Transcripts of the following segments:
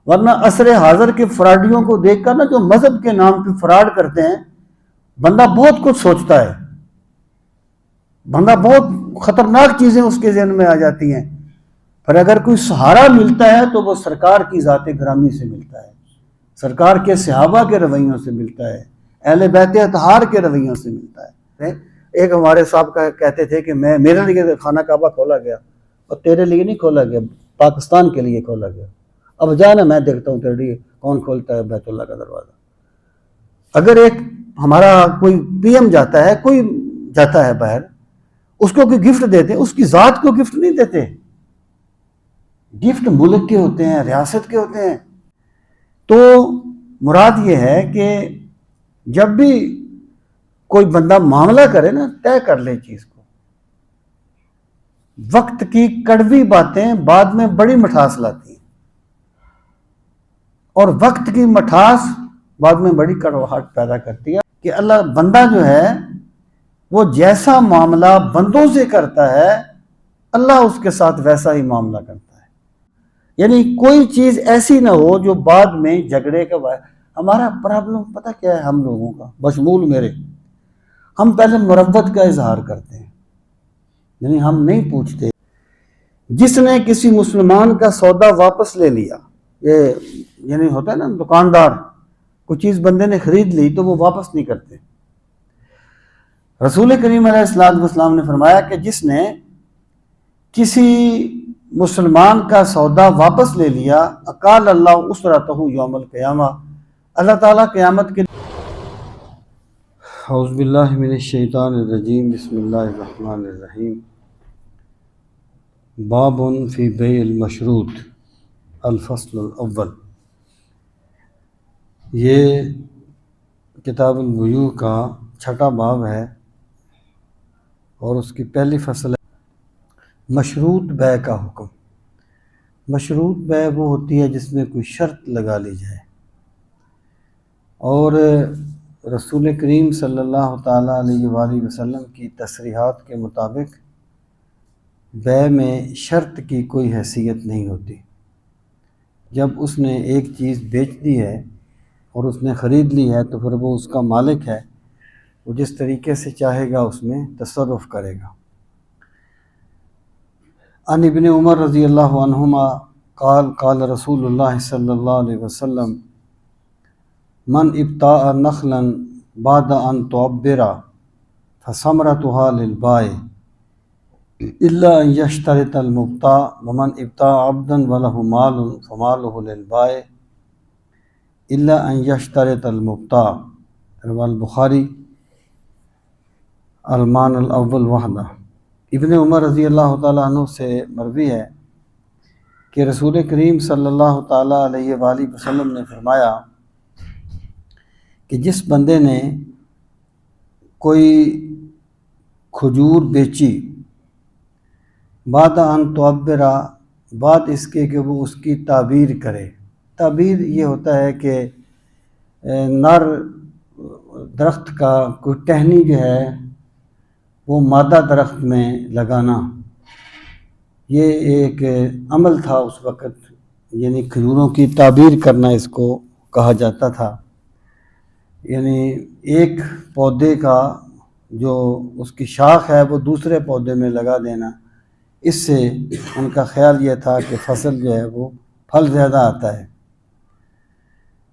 ورنہ عصر حاضر کے فراڈیوں کو دیکھ کر نا، جو مذہب کے نام پہ فراڈ کرتے ہیں، بندہ بہت کچھ سوچتا ہے، بندہ بہت خطرناک چیزیں اس کے ذہن میں آ جاتی ہیں۔ پر اگر کوئی سہارا ملتا ہے تو وہ سرکار کی ذات گرامی سے ملتا ہے، سرکار کے صحابہ کے رویوں سے ملتا ہے، اہل بیت اطہار کے رویوں سے ملتا ہے۔ ایک ہمارے صاحب کہتے تھے کہ میرے لیے خانہ کعبہ کھولا گیا، اور تیرے لیے نہیں کھولا گیا، پاکستان کے لیے کھولا گیا، اب جانا میں دیکھتا ہوں تیرے لیے کون کھولتا ہے بیت اللہ کا دروازہ۔ اگر ایک ہمارا کوئی پی ایم جاتا ہے، کوئی جاتا ہے باہر، اس کو کوئی گفٹ دیتے ہیں، اس کی ذات کو گفٹ نہیں دیتے، گفٹ ملک کے ہوتے ہیں، ریاست کے ہوتے ہیں۔ تو مراد یہ ہے کہ جب بھی کوئی بندہ معاملہ کرے نا، طے کر لے چیز کو۔ وقت کی کڑوی باتیں بعد میں بڑی مٹھاس لاتی ہیں، اور وقت کی مٹھاس بعد میں بڑی کڑواہٹ پیدا کرتی ہے، کہ اللہ بندہ جو ہے وہ جیسا معاملہ بندوں سے کرتا ہے، اللہ اس کے ساتھ ویسا ہی معاملہ کرتا ہے۔ یعنی کوئی چیز ایسی نہ ہو جو بعد میں جھگڑے کا ہمارا پرابلم پتہ کیا ہے ہم لوگوں کا، بشمول میرے، ہم پہلے مروت کا اظہار کرتے ہیں، یعنی ہم نہیں پوچھتے۔ جس نے کسی مسلمان کا سودا واپس لے لیا، یہ یعنی ہوتا ہے نا دکاندار، کوئی چیز بندے نے خرید لی تو وہ واپس نہیں کرتے۔ رسول کریم علیہ السلام نے فرمایا کہ جس نے کسی مسلمان کا سودا واپس لے لیا، اقال اللہ اسرتہ یوم القیامہ، اللہ تعالیٰ قیامت کے اعوذ باللہ من الشیطان الرجیم، بسم اللہ الرحمن الرحیم۔ باب فی بیع المشروط، الفصل الاول۔ یہ کتاب البیوع کا 6واں باب ہے، اور اس کی پہلی فصل ہے مشروط بیع کا حکم۔ مشروط بیع وہ ہوتی ہے جس میں کوئی شرط لگا لی جائے، اور رسول کریم صلی اللہ تعالیٰ علیہ وآلہ وسلم کی تصریحات کے مطابق بیع میں شرط کی کوئی حیثیت نہیں ہوتی۔ جب اس نے ایک چیز بیچ دی ہے اور اس نے خرید لی ہے تو پھر وہ اس کا مالک ہے، وہ جس طریقے سے چاہے گا اس میں تصرف کرے گا۔ عن ابن عمر رضی اللہ عنہما قال قال رسول اللہ صلی اللہ علیہ وسلم من ابتاع نخلا بعد ان تعبر فثمرتها للبائع الا ان یشترط المبتاع ومن ابتاع عبدا وله مال فماله للبائع الا ان یشترط المبتاع، رواه البخاری المان الاول وحدہ۔ ابن عمر رضی اللہ تعالیٰ عنہ سے مروی ہے کہ رسول کریم صلی اللہ تعالیٰ علیہ وآلہ وسلم نے فرمایا کہ جس بندے نے کوئی کھجور بیچی بعد ان تعبرا، بعد اس کے کہ وہ اس کی تعبیر کرے۔ تعبیر یہ ہوتا ہے کہ نر درخت کا کوئی ٹہنی جو ہے وہ مادہ درخت میں لگانا، یہ ایک عمل تھا اس وقت، یعنی کھجوروں کی تعبیر کرنا اس کو کہا جاتا تھا۔ یعنی ایک پودے کا جو اس کی شاخ ہے وہ دوسرے پودے میں لگا دینا، اس سے ان کا خیال یہ تھا کہ فصل جو ہے وہ پھل زیادہ آتا ہے۔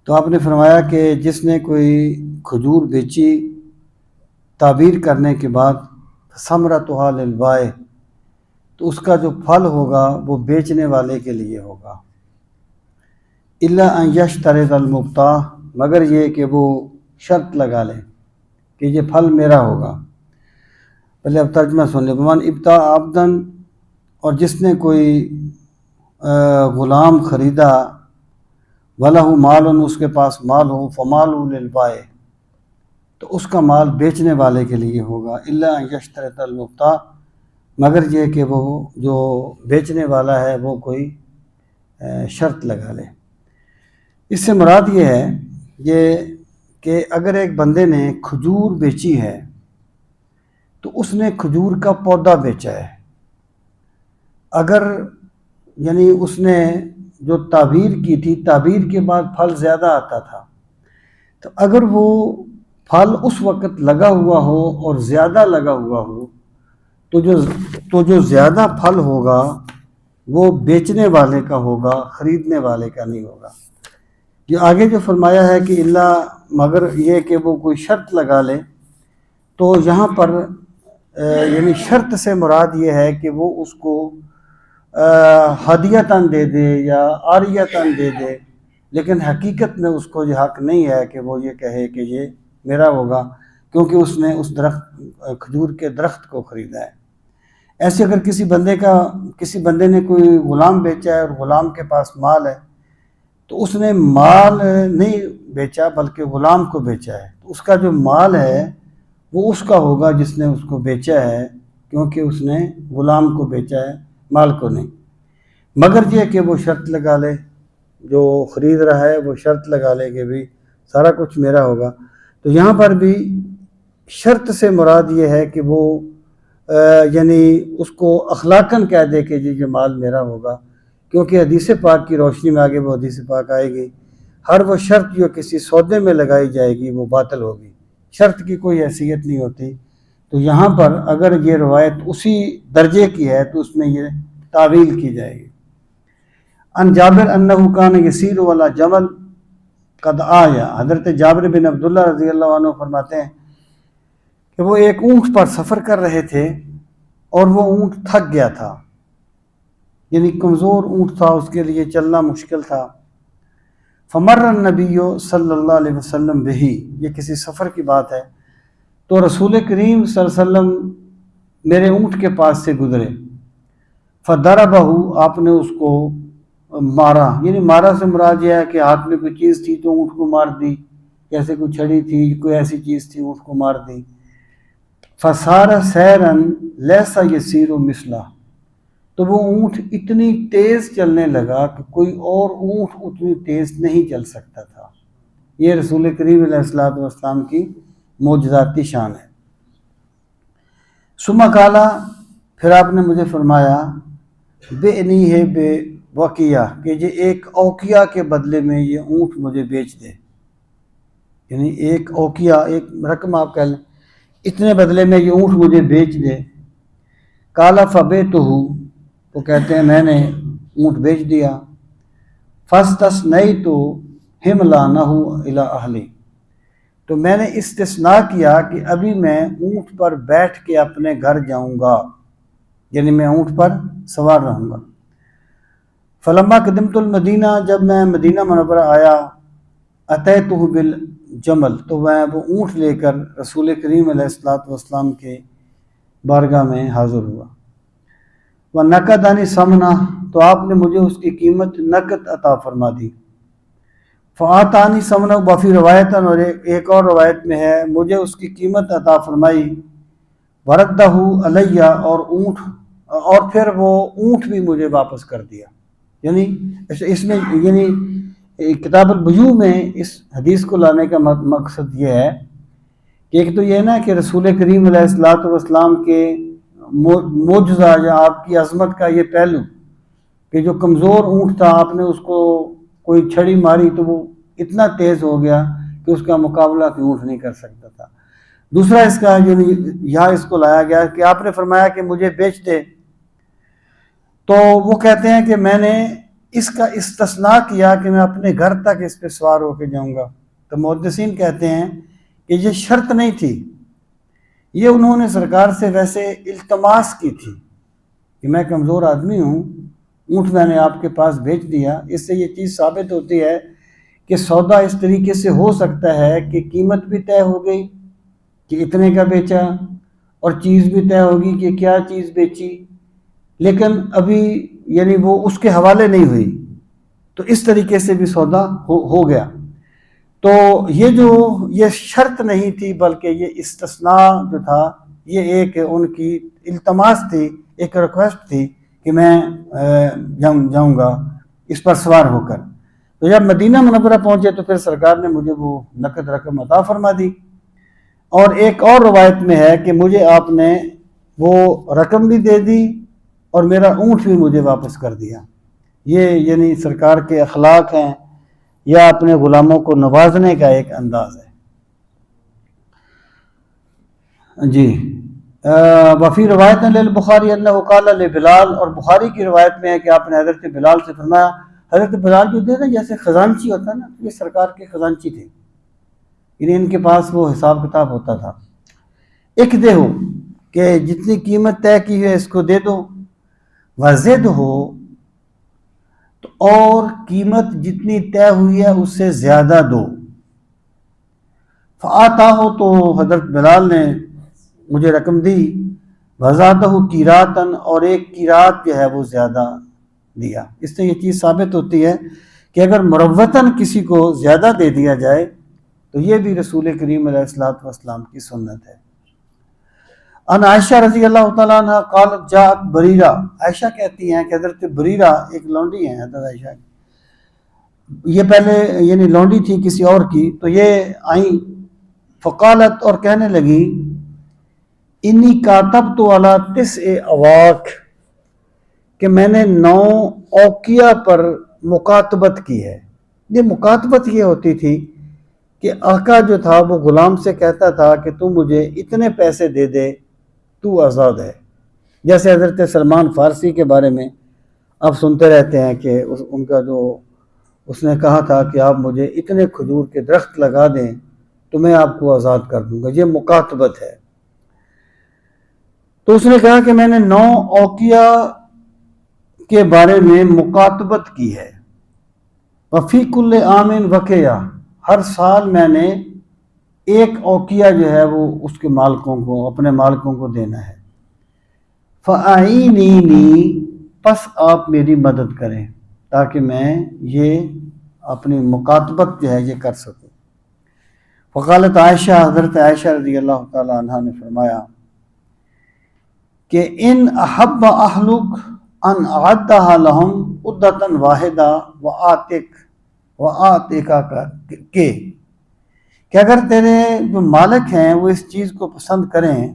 تو آپ نے فرمایا کہ جس نے کوئی کھجور بیچی تعبیر کرنے کے بعد ثمرتها للبائع، تو اس کا جو پھل ہوگا وہ بیچنے والے کے لیے ہوگا۔ الا ان یشترط المبتاع، مگر یہ کہ وہ شرط لگا لے کہ یہ پھل میرا ہوگا۔ پہلے اب ترجمہ سن لیں۔ من ابتاع عبدا، اور جس نے کوئی غلام خریدا، وَلَهُ مَالٌ، اس کے پاس مال ہو، فَمَالُهُ لِلْبَائِعِ، تو اس کا مال بیچنے والے کے لیے ہوگا۔ إِلَّا أَن يَشْتَرِطَ الْمُبْتَاعُ، مگر یہ کہ وہ جو بیچنے والا ہے وہ کوئی شرط لگا لے۔ اس سے مراد یہ ہے کہ اگر ایک بندے نے کھجور بیچی ہے تو اس نے کھجور کا پودا بیچا ہے، اگر یعنی اس نے جو تعبیر کی تھی، تعبیر کے بعد پھل زیادہ آتا تھا، تو اگر وہ پھل اس وقت لگا ہوا ہو اور زیادہ لگا ہوا ہو تو جو زیادہ پھل ہوگا وہ بیچنے والے کا ہوگا، خریدنے والے کا نہیں ہوگا۔ یہ آگے جو فرمایا ہے کہ اللہ مگر یہ کہ وہ کوئی شرط لگا لے، تو یہاں پر یعنی شرط سے مراد یہ ہے کہ وہ اس کو ہدیتاً دے دے یا عاریتاً دے دے، لیکن حقیقت میں اس کو یہ حق نہیں ہے کہ وہ یہ کہے کہ یہ میرا ہوگا، کیونکہ اس نے اس کھجور کے درخت کو خریدا ہے۔ ایسے اگر کسی بندے نے کوئی غلام بیچا ہے اور غلام کے پاس مال ہے، تو اس نے مال نہیں بیچا بلکہ غلام کو بیچا ہے، تو اس کا جو مال ہے وہ اس کا ہوگا جس نے اس کو بیچا ہے، کیونکہ اس نے غلام کو بیچا ہے، مال کو نہیں۔ مگر یہ کہ وہ شرط لگا لے، جو خرید رہا ہے وہ شرط لگا لے کہ بھی سارا کچھ میرا ہوگا۔ تو یہاں پر بھی شرط سے مراد یہ ہے کہ وہ یعنی اس کو اخلاقاً کہہ دے کہ یہ مال میرا ہوگا، کیونکہ حدیث پاک کی روشنی میں آگے وہ حدیث پاک آئے گی، ہر وہ شرط جو کسی سودے میں لگائی جائے گی وہ باطل ہوگی، شرط کی کوئی حیثیت نہیں ہوتی۔ تو یہاں پر اگر یہ روایت اسی درجے کی ہے تو اس میں یہ تعویل کی جائے گی۔ ان جابر انہ کان یسیر والا جمل قد آیا، حضرت جابر بن عبداللہ رضی اللہ عنہ فرماتے ہیں کہ وہ ایک اونٹ پر سفر کر رہے تھے اور وہ اونٹ تھک گیا تھا، یعنی کمزور اونٹ تھا، اس کے لیے چلنا مشکل تھا۔ فمر النبی صلی اللہ علیہ وسلم بہی، یہ کسی سفر کی بات ہے، تو رسول کریم صلی اللہ علیہ وسلم میرے اونٹ کے پاس سے گزرے۔ فضربہ، آپ نے اس کو مارا، یعنی مارا سے مراد یہ ہے کہ ہاتھ میں کوئی چیز تھی تو اونٹ کو مار دی، جیسے کوئی چھڑی تھی، کوئی ایسی چیز تھی، اونٹ کو مار دی۔ فصار سیرا لیس یسیر مثلہ، تو وہ اونٹ اتنی تیز چلنے لگا کہ کوئی اور اونٹ اتنی تیز نہیں چل سکتا تھا۔ یہ رسول کریم علیہ السلام کی معجزاتی شان ہے۔ ثم قالا، پھر آپ نے مجھے فرمایا، بے انی ہے بے وقیہ، کہ یہ ایک اوقیہ کے بدلے میں یہ اونٹ مجھے بیچ دے، یعنی ایک اوقیہ، ایک رقم آپ کہہ لیں، اتنے بدلے میں یہ اونٹ مجھے بیچ دے۔ قال فبیتہ، تو کہتے ہیں میں نے اونٹ بیچ دیا۔ فاستثنیت حملانہ الی اہلی، تو میں نے استثناء کیا کہ ابھی میں اونٹ پر بیٹھ کے اپنے گھر جاؤں گا، یعنی میں اونٹ پر سوار رہوں گا۔ فلما قدمت المدینہ، جب میں مدینہ منورہ آیا، اتیتہ بالجمل، تو میں وہ اونٹ لے کر رسول کریم علیہ السلام کے بارگاہ میں حاضر ہوا۔ وَنَقَدَنِ ثَمْنَهُ، تو آپ نے مجھے اس کی قیمت نقد عطا فرما دی۔ فَآتَانِي ثَمْنَهُ، وفی روایتاً، اور ایک اور روایت میں ہے مجھے اس کی قیمت عطا فرمائی۔ وَرَدَّهُ عَلَيَّ، اور پھر وہ اونٹ بھی مجھے واپس کر دیا۔ یعنی اس میں یعنی کتاب البیوع میں اس حدیث کو لانے کا مقصد یہ ہے کہ ایک تو یہ نا کہ رسول کریم علیہ السلام کے معجزہ یا آپ کی عظمت کا یہ پہلو کہ جو کمزور اونٹ تھا، آپ نے اس کو کوئی چھڑی ماری تو وہ اتنا تیز ہو گیا کہ اس کا مقابلہ کوئی اونٹ نہیں کر سکتا تھا۔ دوسرا اس کا یہاں اس کو لایا گیا کہ آپ نے فرمایا کہ مجھے بیچ دے، تو وہ کہتے ہیں کہ میں نے اس کا استثناء کیا کہ میں اپنے گھر تک اس پہ سوار ہو کے جاؤں گا۔ تو محدثین کہتے ہیں کہ یہ شرط نہیں تھی، یہ انہوں نے سرکار سے ویسے التماس کی تھی کہ میں کمزور آدمی ہوں، اونٹ میں نے آپ کے پاس بھیج دیا۔ اس سے یہ چیز ثابت ہوتی ہے کہ سودا اس طریقے سے ہو سکتا ہے کہ قیمت بھی طے ہو گئی کہ اتنے کا بیچا، اور چیز بھی طے ہوگی کہ کیا چیز بیچی، لیکن ابھی یعنی وہ اس کے حوالے نہیں ہوئی، تو اس طریقے سے بھی سودا ہو گیا۔ تو یہ شرط نہیں تھی، بلکہ یہ استثناء جو تھا یہ ایک ان کی التماس تھی، ایک ریکویسٹ تھی کہ میں جاؤں گا اس پر سوار ہو کر۔ تو جب مدینہ منورہ پہنچے تو پھر سرکار نے مجھے وہ نقد رقم عطا فرما دی، اور ایک اور روایت میں ہے کہ مجھے آپ نے وہ رقم بھی دے دی اور میرا اونٹ بھی مجھے واپس کر دیا۔ یہ یعنی سرکار کے اخلاق ہیں یا اپنے غلاموں کو نوازنے کا ایک انداز ہے۔ جی وفی روایت للبخاری انہ قال لبلال، اور بخاری کی روایت میں ہے کہ آپ نے حضرت بلال سے فرمایا، حضرت بلال جو تھے نا جیسے خزانچی ہوتا ہے نا، یہ سرکار کے خزانچی تھے، یعنی ان کے پاس وہ حساب کتاب ہوتا تھا۔ ایک دے ہو کہ جتنی قیمت طے کی ہے اس کو دے دو، وزد ہو تو اور قیمت جتنی طے ہوئی ہے اس سے زیادہ دو۔ فآتا ہو تو حضرت بلال نے مجھے رقم دی، وزادہ قیراتن، اور ایک قیرات جو ہے وہ زیادہ دیا۔ اس سے یہ چیز ثابت ہوتی ہے کہ اگر مروتاً کسی کو زیادہ دے دیا جائے تو یہ بھی رسول کریم علیہ الصلوۃ والسلام کی سنت ہے۔ ان عائشہ رضی اللہ تعالیٰ عنہ قالت جاءت بریرہ، عائشہ کہتی ہیں کہ حضرت بریرہ ایک لونڈی ہیں حضرت عائشہ کی، یہ پہلے یعنی لونڈی تھی کسی اور کی، تو یہ آئیں فقالت، اور کہنے لگی انی کاتبت علی 9 اواق، کہ میں نے 9 اوقیہ پر مکاتبت کی ہے۔ یہ مکاتبت یہ ہوتی تھی کہ آقا جو تھا وہ غلام سے کہتا تھا کہ تو مجھے اتنے پیسے دے دے تو آزاد ہے۔ جیسے حضرت سلمان فارسی کے بارے میں آپ سنتے رہتے ہیں کہ ان کا جو اس نے کہا تھا کہ آپ مجھے اتنے کھجور کے درخت لگا دیں تو میں آپ کو آزاد کر دوں گا، یہ مکاتبت ہے۔ تو اس نے کہا کہ میں نے 9 اوقیہ کے بارے میں مکاتبت کی ہے، وفی کل عام وقیہ، ہر سال میں نے 1 اوقیہ جو ہے وہ اس کے مالکوں کو، اپنے مالکوں کو دینا ہے۔ فَأَعِینِینِی، پس آپ میری مدد کریں تاکہ میں یہ اپنی مکاتبت جو ہے یہ کر سکوں۔ فقالت عائشہ، حضرت عائشہ رضی اللہ تعالی عنہ نے فرمایا کہ ان احب اہلک ان اعدھا لہم عدۃ واحدہ وآتک کہ اگر تیرے جو مالک ہیں وہ اس چیز کو پسند کریں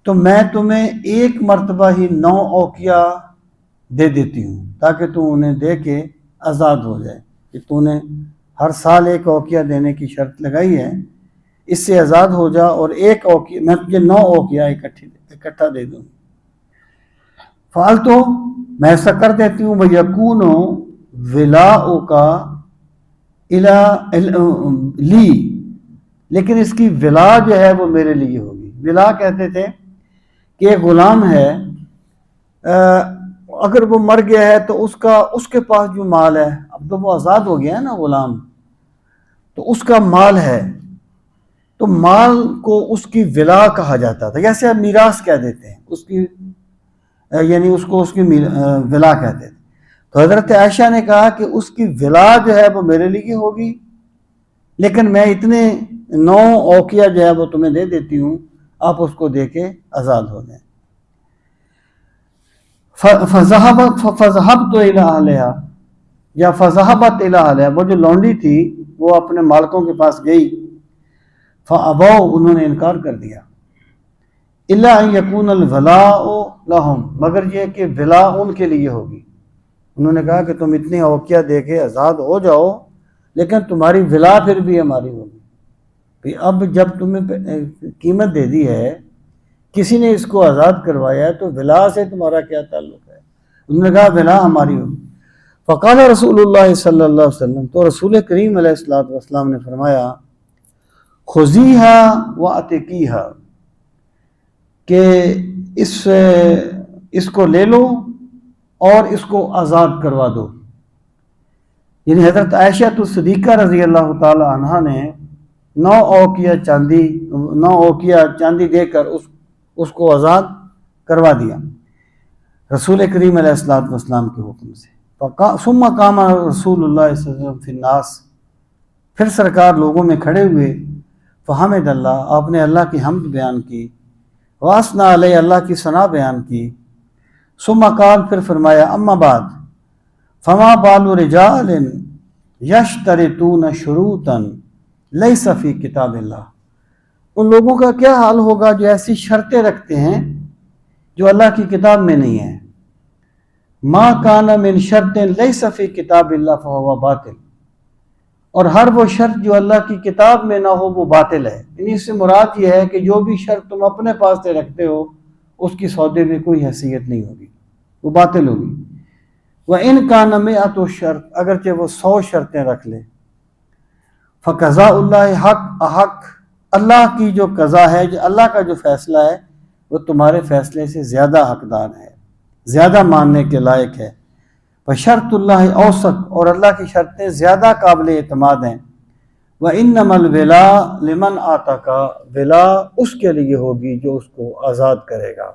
تو میں تمہیں 1 مرتبہ ہی 9 اوقیہ دے دیتی ہوں، تاکہ تو انہیں دے کے آزاد ہو جائے، کہ تو نے ہر سال 1 اوقیہ دینے کی شرط لگائی ہے، اس سے آزاد ہو جا، اور 1 اوقیہ میں تجھے 9 اوقیہ اکٹھا دے دوں۔ فالتو، میں ایسا کر دیتی ہوں، وَيَكُونُ وِلَاؤُكَ لی، لیکن اس کی ولا جو ہے وہ میرے لیے ہوگی۔ ولا کہتے تھے کہ ایک غلام ہے، اگر وہ مر گیا ہے تو اس کے پاس جو مال ہے، اب تو وہ آزاد ہو گیا ہے نا غلام، تو اس کا مال ہے، تو مال کو اس کی ولا کہا جاتا تھا، جیسے اب میراث کہہ دیتے ہیں، اس کی یعنی اس کو اس کی ولا کہتے تھے۔ تو حضرت عائشہ نے کہا کہ اس کی ولا جو ہے وہ میرے لیے ہوگی، لیکن میں اتنے 9 اوقیہ جو ہے وہ تمہیں دے دیتی ہوں، آپ اس کو دے کے آزاد ہو جائیں۔ فذهبت الى اہلہا، یا فذهبت الى اہلہا، وہ جو لونڈی تھی وہ اپنے مالکوں کے پاس گئی، فابوا، انہوں نے انکار کر دیا، الا ان یکون الولاء لہم، مگر یہ کہ ولا ان کے لیے ہوگی۔ انہوں نے کہا کہ تم اتنے اوقیہ دے کے آزاد ہو جاؤ، لیکن تمہاری ولا پھر بھی ہماری ہوگی۔ اب جب تمہیں قیمت دے دی ہے، کسی نے اس کو آزاد کروایا ہے، تو ولا سے تمہارا کیا تعلق ہے؟ انہوں نے کہا ولا ہماری ہوگی۔ فقال رسول اللہ صلی اللہ علیہ وسلم، تو رسول کریم علیہ الصلوۃ والسلام نے فرمایا، خذیہا واتقیہا، کہ اس کو لے لو اور اس کو آزاد کروا دو۔ یعنی حضرت عائشہ صدیقہ رضی اللہ تعالی عنہ نے 9 اوقیہ چاندی دے کر اس کو آزاد کروا دیا رسول کریم علیہ الصلوۃ والسلام کے حکم سے۔ ثم قام رسول اللہ صلی اللہ علیہ وسلم فی الناس، پھر سرکار لوگوں میں کھڑے ہوئے، فحمد اللہ، آپ نے اللہ کی حمد بیان کی، واسنا علیہ، اللہ کی ثنا بیان کی، ثم قال، پھر فرمایا، اما بعد فما بال رجال یشترطون شروطا لیس فی کتاب اللہ، ان لوگوں کا کیا حال ہوگا جو ایسی شرطیں رکھتے ہیں جو اللہ کی کتاب میں نہیں ہیں۔ ما کان من شرط لیس فی کتاب اللہ فہو باطل، اور ہر وہ شرط جو اللہ کی کتاب میں نہ ہو وہ باطل ہے۔ یعنی اس سے مراد یہ ہے کہ جو بھی شرط تم اپنے پاس سے رکھتے ہو اس کی سودے میں کوئی حیثیت نہیں ہوگی، وہ باطل ہوگی۔ وَإِنْ كَانَ مِئَةُ شرط، اگرچہ وہ 100 شرطیں رکھ لے، فَقَضَاءُ اللَّهِ حق احق، اللہ کی جو قضا ہے، جو اللہ کا جو فیصلہ ہے وہ تمہارے فیصلے سے زیادہ حقدار ہے، زیادہ ماننے کے لائق ہے۔ وَشَرْطُ اللَّهِ اوثق، اور اللہ کی شرطیں زیادہ قابل اعتماد ہیں۔ وَإِنَّمَا الْوِلَاءُ لِمَنْ آتَاكَ، ولا اس کے لیے ہوگی جو اس کو آزاد کرے گا۔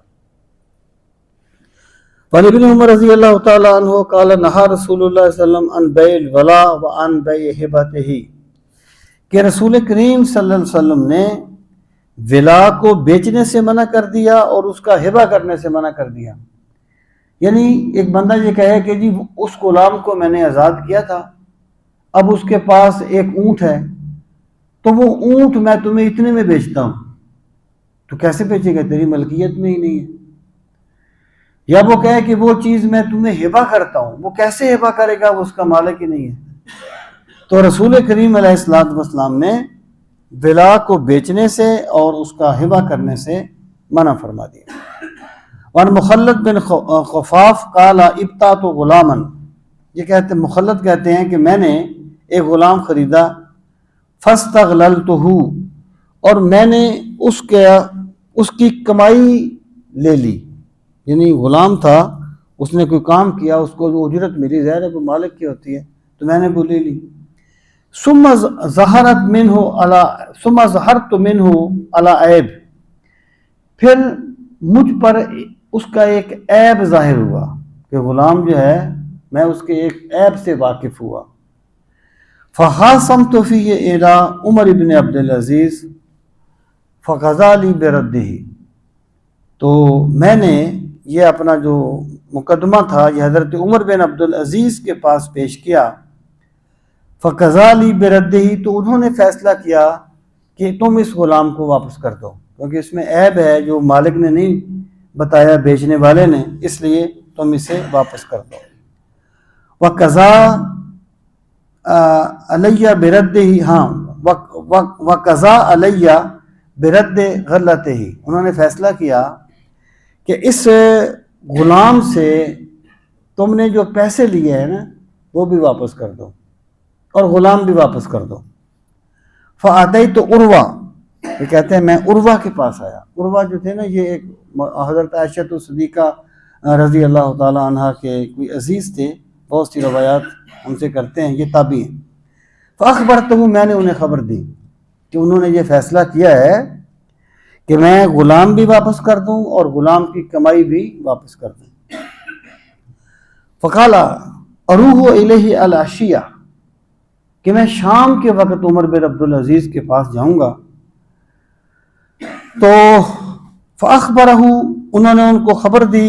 وعن ابن عمر رضی اللہ تعالی عنہ قال نہا رسول اللہ صلی اللہ علیہ وسلم عن بیع الولاء وعن بیع ہبتہ، کہ رسول کریم صلی اللہ علیہ وسلم نے ولا کو بیچنے سے منع کر دیا اور اس کا ہبہ کرنے سے منع کر دیا۔ یعنی ایک بندہ یہ کہے کہ جی اس غلام کو میں نے آزاد کیا تھا، اب اس کے پاس ایک اونٹ ہے، تو وہ اونٹ میں تمہیں اتنے میں بیچتا ہوں، تو کیسے بیچے گا؟ تیری ملکیت میں ہی نہیں ہے۔ یا وہ کہے کہ وہ چیز میں تمہیں ہبہ کرتا ہوں، وہ کیسے ہبہ کرے گا؟ وہ اس کا مالک ہی نہیں ہے۔ تو رسول کریم علیہ السلام نے ولا کو بیچنے سے اور اس کا ہبہ کرنے سے منع فرما دیا۔ وعن مخلد بن خفاف قال ابتعت غلاما، یہ کہتے مخلد کہتے ہیں کہ میں نے ایک غلام خریدا، فاستغللتہ، اور میں نے اس کی کمائی لے لی، یعنی غلام تھا، اس نے کوئی کام کیا، اس کو جو اجرت ملی، ظاہر ہے وہ مالک کی ہوتی ہے، تو میں نے وہ لے لی۔ ثم ظہرت منہ علی عیب، پھر مجھ پر اس کا ایک عیب ظاہر ہوا کہ غلام جو ہے میں اس کے ایک عیب سے واقف ہوا۔ فخاصمت فیہ الی عمر بن عبد العزیز فقضى لی بردہ، تو میں نے یہ اپنا جو مقدمہ تھا یہ حضرت عمر بن عبد العزیز کے پاس پیش کیا۔ فقضى لی بردہ، تو انہوں نے فیصلہ کیا کہ تم اس غلام کو واپس کر دو، کیونکہ اس میں عیب ہے جو مالک نے نہیں بتایا، بیچنے والے نے، اس لیے تم اسے واپس کر دو۔ وقضى علیہ بردہ، ہاں وقضى علیہ برد غلتہ، انہوں نے فیصلہ کیا کہ اس غلام سے تم نے جو پیسے لیے ہیں نا وہ بھی واپس کر دو اور غلام بھی واپس کر دو۔ فأتیت عروہ، یہ کہتے ہیں میں عروہ کے پاس آیا۔ عروہ جو تھے نا یہ ایک حضرت عائشہ صدیقہ رضی اللہ تعالی عنہ کے کوئی عزیز تھے، بہت سی روایات ہم سے کرتے ہیں، یہ تابعی ہیں۔ فأخبرتہ، میں نے انہیں خبر دی کہ انہوں نے یہ فیصلہ کیا ہے کہ میں غلام بھی واپس کر دوں اور غلام کی کمائی بھی واپس کر دوں۔ فقال اروح الیہ العشیہ، کہ میں شام کے وقت عمر بن عبد العزیز کے پاس جاؤں گا۔ تو فاخبرہ، انہوں نے ان کو خبر دی،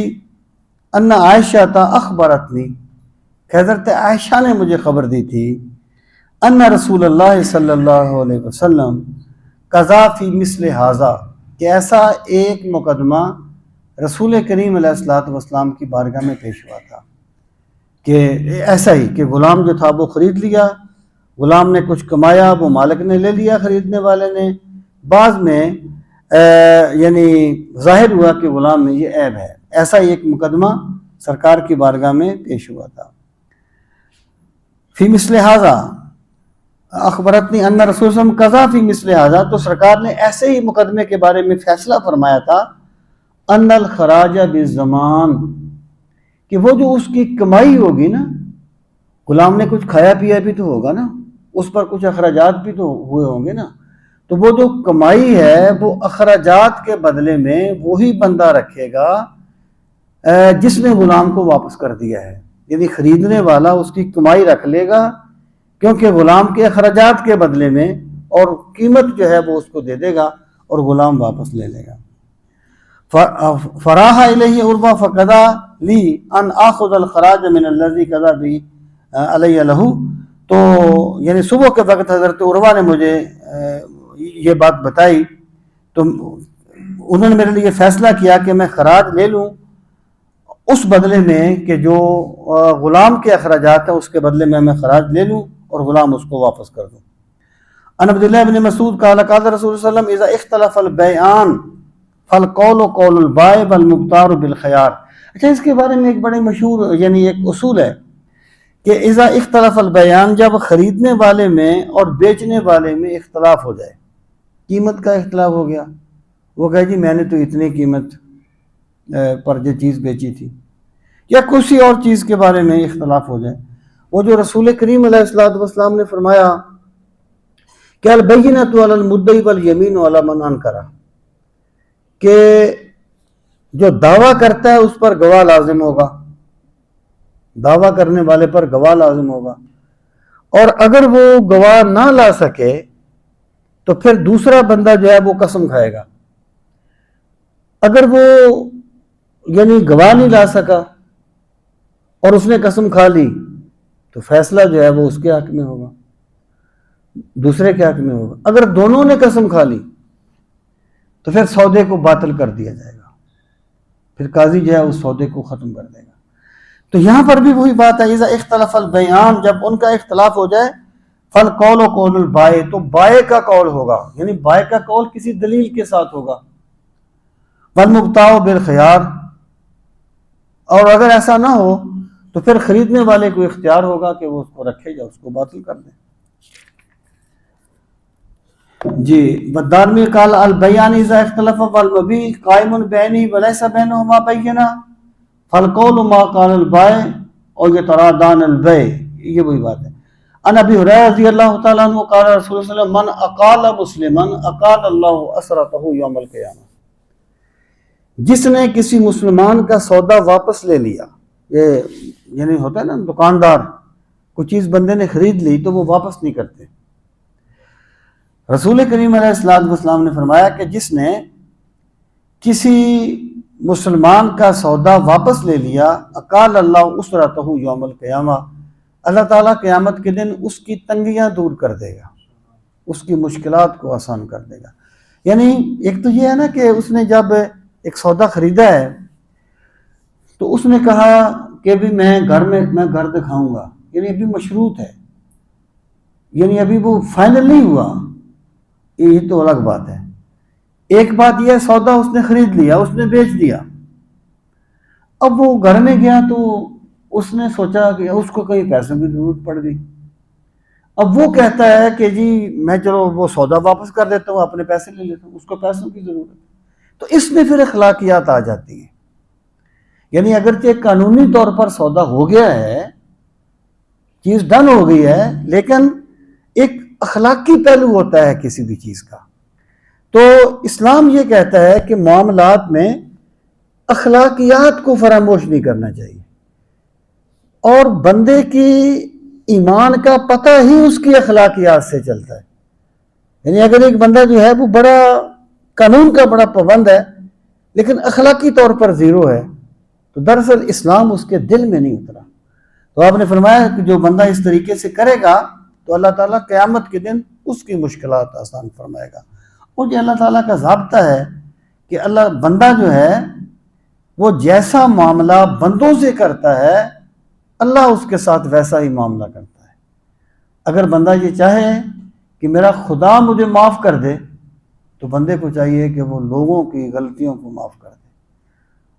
ان عائشہ اخبرتنی، کہ حضرت عائشہ نے مجھے خبر دی تھی، ان رسول اللہ صلی اللہ علیہ وسلم قضا فی مثل ھذا، کہ ایسا ایک مقدمہ رسول کریم علیہ الصلوۃ والسلام کی بارگاہ میں پیش ہوا تھا، کہ ایسا ہی کہ غلام جو تھا وہ خرید لیا، غلام نے کچھ کمایا، وہ مالک نے لے لیا خریدنے والے نے، بعض میں یعنی ظاہر ہوا کہ غلام میں یہ عیب ہے، ایسا ہی ایک مقدمہ سرکار کی بارگاہ میں پیش ہوا تھا۔ فی مثل ھذا اخبرتنی ان رسول صلی اللہ علیہ وسلم قضا فی مثل ھذا، تو سرکار نے ایسے ہی مقدمے کے بارے میں فیصلہ فرمایا تھا، ان الخراج بالضمان، کہ وہ جو اس کی کمائی ہوگی نا، غلام نے کچھ کھایا پیا بھی تو ہوگا نا، اس پر کچھ اخراجات بھی تو ہوئے ہوں گے نا، تو وہ جو کمائی ہے وہ اخراجات کے بدلے میں وہی بندہ رکھے گا جس نے غلام کو واپس کر دیا ہے، یعنی خریدنے والا اس کی کمائی رکھ لے گا، کیونکہ غلام کے اخراجات کے بدلے میں، اور قیمت جو ہے وہ اس کو دے دے گا اور غلام واپس لے لے گا۔ فراح الیہ عروہ فقضى لی ان آخذ الخراج من الذی قضى بی علیہ لہ، تو یعنی صبح کے وقت حضرت عروہ نے مجھے یہ بات بتائی، تو انہوں نے میرے لیے فیصلہ کیا کہ میں خراج لے لوں اس بدلے میں کہ جو غلام کے اخراجات ہیں اس کے بدلے میں خراج لے لوں اور غلام اس کو واپس کر دوں۔ عن عبداللہ بن مسعود قال قال رسول صلی اللہ علیہ وسلم اذا اختلف البیعان فالقول قول البائع والمختار بالخیار۔ اچھا، اس کے بارے میں ایک بڑے مشہور یعنی ایک اصول ہے کہ اذا اختلف البیعان، جب خریدنے والے میں اور بیچنے والے میں اختلاف ہو جائے، قیمت کا اختلاف ہو گیا، وہ کہے جی میں نے تو اتنی قیمت پر جو چیز بیچی تھی، یا کسی اور چیز کے بارے میں اختلاف ہو جائے، وہ جو رسول کریم علیہ الصلوۃ والسلام نے فرمایا کہ البینۃ علی المدعی والیمین علی من انکر، کہ جو دعویٰ کرتا ہے اس پر گواہ لازم ہوگا، دعویٰ کرنے والے پر گواہ لازم ہوگا، اور اگر وہ گواہ نہ لا سکے تو پھر دوسرا بندہ جو ہے وہ قسم کھائے گا۔ اگر وہ یعنی گواہ نہیں لا سکا اور اس نے قسم کھا لی تو فیصلہ جو ہے وہ اس کے حق میں ہوگا، دوسرے کے حق میں ہوگا۔ اگر دونوں نے قسم کھا لی تو پھر سودے کو باطل کر دیا جائے گا، پھر قاضی جو ہے اس سودے کو ختم کر دے گا۔ تو یہاں پر بھی وہی بات ہے، اذا اختلف البیعان، جب ان کا اختلاف ہو جائے، فالقول قول البائع، تو بائع کا قول ہوگا، یعنی بائع کا قول کسی دلیل کے ساتھ ہوگا، والمبتاع بالخیار، اور اگر ایسا نہ ہو تو پھر خریدنے والے کو اختیار ہوگا کہ وہ اس کو رکھے یا اس کو باطل کر دے۔ جی، والدارمی قال البیعان اذا اختلف والمبیع قائم بینہ وليس بینہما بینہ فالقول ما قال البائع اور یترادان البیع، یہ وہی بات ہے۔ عن ابی ہریرہ رضی اللہ تعالیٰ عنہ قال رسول اللہ صلی اللہ علیہ وسلم من اقال مسلما اقال اللہ اسرتہ یوم القیامہ، جس نے کسی مسلمان کا سودا واپس لے لیا، یہ یعنی ہوتا ہے نا دکاندار، کوئی چیز بندے نے خرید لی تو وہ واپس نہیں کرتے، رسول کریم علیہ الصلوۃ والسلام نے فرمایا کہ جس نے کسی مسلمان کا سودا واپس لے لیا، اقال اللہ اسرتہ یوم القیامہ، اللہ تعالیٰ قیامت کے دن اس کی تنگیاں دور کر دے گا، اس کی مشکلات کو آسان کر دے گا۔ یعنی ایک تو یہ ہے نا کہ اس نے جب ایک سودا خریدا ہے تو اس نے کہا کہ بھی میں گھر دکھاؤں گا، یعنی ابھی مشروط ہے، یعنی ابھی وہ فائنل نہیں ہوا، یہ تو الگ بات ہے۔ ایک بات یہ ہے سودا اس نے خرید لیا، اس نے بیچ دیا، اب وہ گھر میں گیا تو اس نے سوچا کہ اس کو کہیں پیسوں کی ضرورت پڑ گئی، اب وہ کہتا ہے کہ جی میں چلو وہ سودا واپس کر دیتا ہوں، اپنے پیسے لے لیتا ہوں، اس کو پیسوں کی ضرورت ہے، تو اس میں پھر اخلاقیات آ جاتی ہیں۔ یعنی اگرچہ قانونی طور پر سودا ہو گیا ہے، چیز ڈن ہو گئی ہے، لیکن ایک اخلاقی پہلو ہوتا ہے کسی بھی چیز کا، تو اسلام یہ کہتا ہے کہ معاملات میں اخلاقیات کو فراموش نہیں کرنا چاہیے، اور بندے کی ایمان کا پتہ ہی اس کی اخلاقیات سے چلتا ہے۔ یعنی اگر ایک بندہ جو ہے وہ بڑا قانون کا بڑا پابند ہے لیکن اخلاقی طور پر زیرو ہے، تو دراصل اسلام اس کے دل میں نہیں اترا۔ تو آپ نے فرمایا کہ جو بندہ اس طریقے سے کرے گا تو اللہ تعالیٰ قیامت کے دن اس کی مشکلات آسان فرمائے گا۔ اور یہ اللہ تعالیٰ کا ضابطہ ہے کہ اللہ بندہ جو ہے وہ جیسا معاملہ بندوں سے کرتا ہے اللہ اس کے ساتھ ویسا ہی معاملہ کرتا ہے۔ اگر بندہ یہ چاہے کہ میرا خدا مجھے معاف کر دے تو بندے کو چاہیے کہ وہ لوگوں کی غلطیوں کو معاف کر دے۔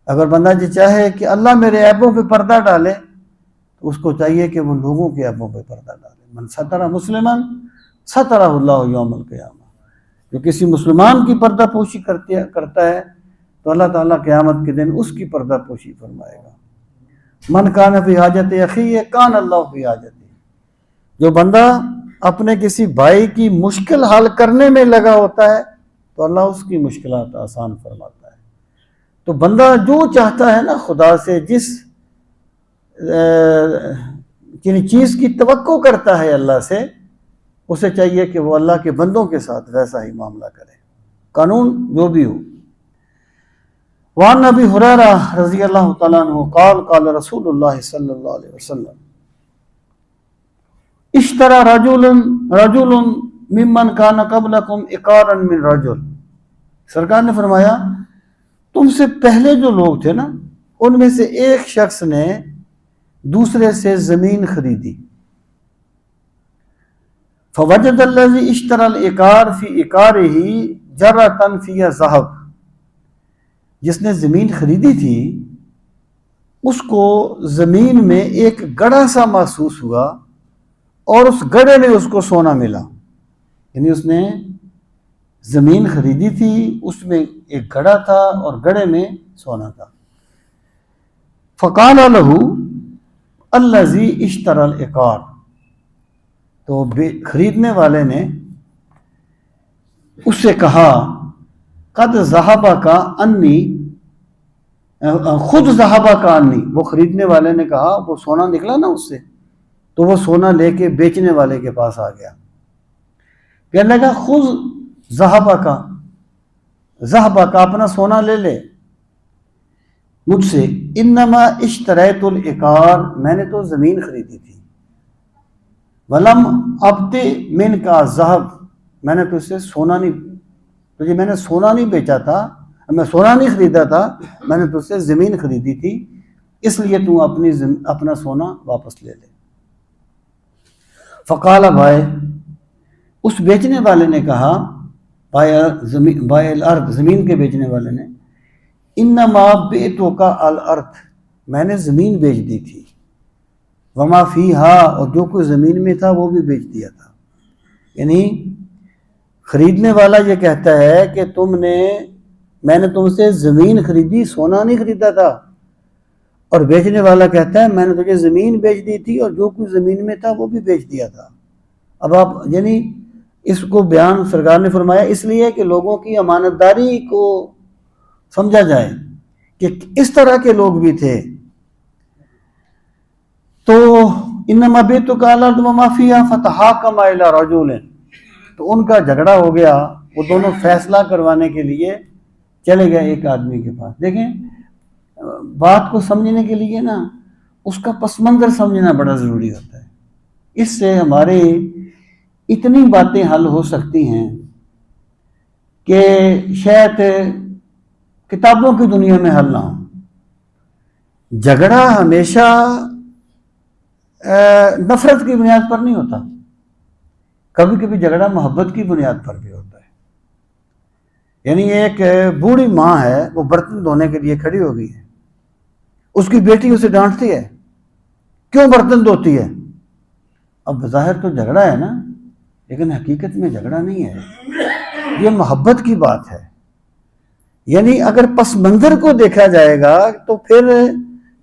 اگر بندہ یہ چاہے کہ اللہ میرے عیبوں پہ پردہ ڈالے تو اس کو چاہیے کہ وہ لوگوں کے عیبوں پہ پردہ ڈالے۔ من ستر مسلماً سترہ اللہ یوم القیامہ، جو کسی مسلمان کی پردہ پوشی کرتا ہے تو اللہ تعالیٰ قیامت کے دن اس کی پردہ پوشی فرمائے گا۔ من کان فی حاجت اخیہ کان اللہ فی حاجتہ، جو بندہ اپنے کسی بھائی کی مشکل حل کرنے میں لگا ہوتا ہے تو اللہ اس کی مشکلات آسان فرماتا ہے۔ تو بندہ جو چاہتا ہے نا خدا سے، جس چیز کی توقع کرتا ہے اللہ سے، اسے چاہیے کہ وہ اللہ کے بندوں کے ساتھ ویسا ہی معاملہ کرے، قانون جو بھی ہو۔ وعن ابی ہریرہ رضی اللہ تعالیٰ عنہ قال قال رسول اللہ صلی اللہ علیہ وسلم اشترى رجل ممن كان قبلكم عقارا من رجل، سرکار نے فرمایا تم سے پہلے جو لوگ تھے نا ان میں سے ایک شخص نے دوسرے سے زمین خریدی. فوجد الذی اشترى العقار فی عقارہ جرۃ فیہا ذہب، جس نے زمین خریدی تھی اس کو زمین میں ایک گڑھا سا محسوس ہوا اور اس گڑھے میں اس کو سونا ملا. یعنی اس نے زمین خریدی تھی، اس میں ایک گڑھا تھا اور گڑھے میں سونا تھا. فقال له الذی اشترى العقار، تو خریدنے والے نے اس سے کہا قد ذهبك عنی، خود ذهبك عنی، وہ خریدنے والے نے کہا وہ سونا نکلا نا اس سے، تو وہ سونا لے کے بیچنے والے کے پاس آ گیا. کہنے لگا خود ذهبك، اپنا سونا لے لے مجھ سے. انما اشتریت العقار، میں نے تو زمین خریدی تھی. ولم ابت منک الذهب، میں نے تو اس سے سونا نہیں، تجھے میں نے سونا نہیں بیچا تھا، میں سونا نہیں خریدا تھا، میں نے تو اس سے زمین خریدی تھی، اس لیے تو اپنا سونا واپس لے لے. فقال بھائی، اس بیچنے والے نے کہا، بائع الارض، زمین کے بیچنے والے نے، انما بعتک الارض، میں نے زمین بیچ دی تھی، وما فیہا، اور جو کچھ زمین میں تھا وہ بھی بیچ دیا تھا. یعنی خریدنے والا یہ کہتا ہے کہ میں نے تم سے زمین خریدی، سونا نہیں خریدا تھا، اور بیچنے والا کہتا ہے میں نے تجھے زمین بیچ دی تھی اور جو کچھ زمین میں تھا وہ بھی بیچ دیا تھا. اب آپ یعنی اس کو بیان سرکار نے فرمایا اس لیے کہ لوگوں کی امانت داری کو سمجھا جائے کہ اس طرح کے لوگ بھی تھے. تو انما بعتک الارض وما فیہا فتحاکما الی رجل، تو ان کا جھگڑا ہو گیا، وہ دونوں فیصلہ کروانے کے لیے چلے گئے ایک آدمی کے پاس. دیکھیں بات کو سمجھنے کے لیے نا اس کا پس منظر سمجھنا بڑا ضروری ہوتا ہے. اس سے ہمارے اتنی باتیں حل ہو سکتی ہیں کہ شاید کتابوں کی دنیا میں حل نہ ہو. جھگڑا ہمیشہ نفرت کی بنیاد پر نہیں ہوتا، کبھی کبھی جھگڑا محبت کی بنیاد پر بھی ہوتا ہے. یعنی ایک بوڑھی ماں ہے، وہ برتن دھونے کے لیے کھڑی ہو گئی ہے، اس کی بیٹی اسے ڈانٹتی ہے کیوں برتن دھوتی ہے. اب بظاہر تو جھگڑا ہے نا، لیکن حقیقت میں جھگڑا نہیں ہے، یہ محبت کی بات ہے. یعنی اگر پس منظر کو دیکھا جائے گا تو پھر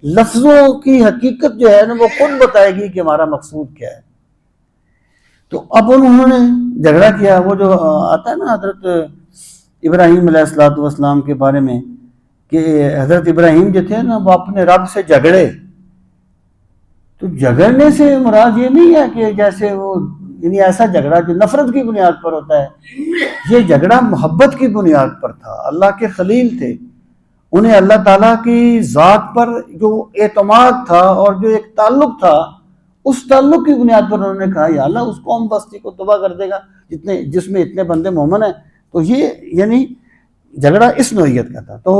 لفظوں کی حقیقت جو ہے نا وہ خود بتائے گی کہ ہمارا مقصود کیا ہے. تو اب انہوں نے جھگڑا کیا. وہ جو آتا ہے نا حضرت ابراہیم علیہ الصلوۃ والسلام کے بارے میں کہ حضرت ابراہیم جو تھے نا وہ اپنے رب سے جھگڑے. تو جھگڑنے سے مراد یہ نہیں ہے کہ جیسے وہ یعنی ایسا جھگڑا جو نفرت کی بنیاد پر ہوتا ہے، یہ جھگڑا محبت کی بنیاد پر تھا. اللہ کے خلیل تھے، انہیں اللہ تعالیٰ کی ذات پر جو اعتماد تھا اور جو ایک تعلق تھا، اس تعلق کی بنیاد پر انہوں نے کہا یا اللہ اس قوم بستی کو تباہ کر دے گا جس میں اتنے بندے مومن ہیں. تو یہ یعنی جھگڑا اس نوعیت کا تھا. تو